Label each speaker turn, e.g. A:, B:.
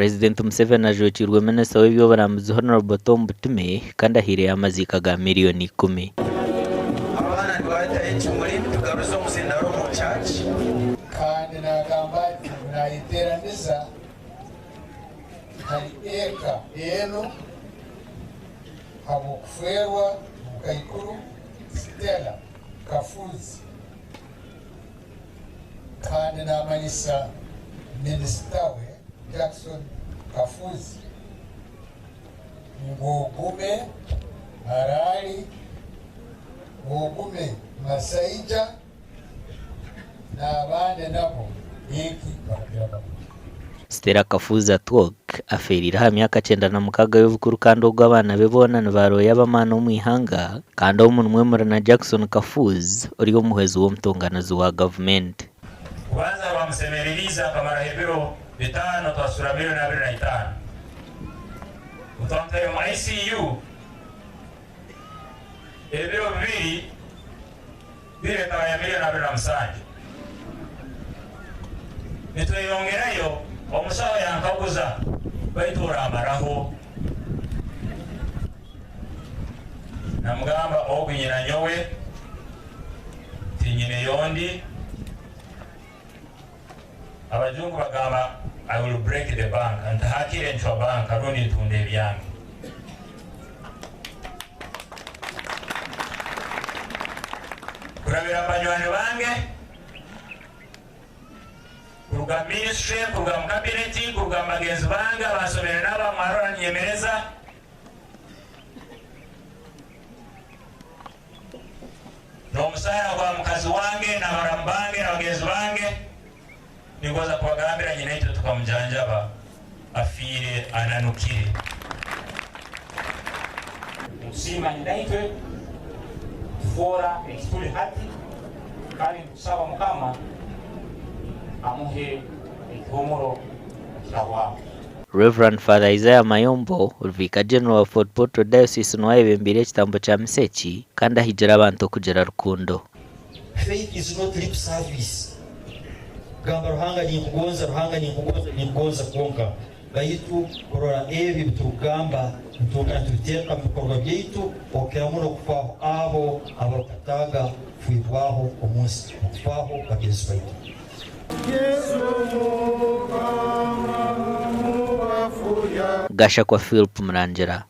A: Purezidenti Museveni ajokirwe minisita w'ebyoburambuzi Honorable Tom Butume kandi ahire amaziika ga miliyoni 10.
B: Abaana nibatayo ekimuri tugaruza omusindaro mu church
C: kandi nagamba ati nayiteraniza hari eka eno ahabw'okuferwa mukaikuru Stella Kafuzi kandi namanyisa minisita we Jackson Kafuzi ngogume Harari ngogume Masaija n'abandi nabo iki bakiraba.
A: Stella Kafuzi atwok aferira ha myaka 96 y'obukuru kandi ubwo abana be bona nibaroya abamana omwihanga kandi omunwe murana Jackson Kafuzi ori omuhezi w'omutonganazi wa government.
D: Kwanza bamusemereriza kamara hebero 5 twasura milioni 25 utamtayo mu ICU hebero 2 bireka ya milioni 27 nitweyongerayo omusawo yankaguza baitura amaraho namugamba nyina nyowe tinyine yondi abajungu bagamba I will break the bank and hakire nchwa bank aroni tunde byange kurabira abanywane bange kuruga ministry kuruga cabinet kuruga magenzi bange abasomera naba marora nyemereza no musaya kwa mukazi wange na barambange na bagenzi bange ningoza kubagambira nyina ito tukamjanjaba afire ananukire
E: musima ndaitwe fora ekituli hati kandi kusaba mukama amuhe ekihumuro kitawa.
A: Reverend Father Isaiah Mayombo Ulvika General wa Fort Portal Diocese nwayebembire ekitambo kya Musechi kandi ahijira abantu kugira rukundo.
F: Faith is not lip service. Gamba ruhanga ni kugonza kuonka baitu korora ebi bitugamba ntuka tuteka bikorwa byaitu okeramuno kufaho abo abakataga fuibwaho omunsi kufaho bagenzi baitu.
A: Gasha kwa Philip Mranjera.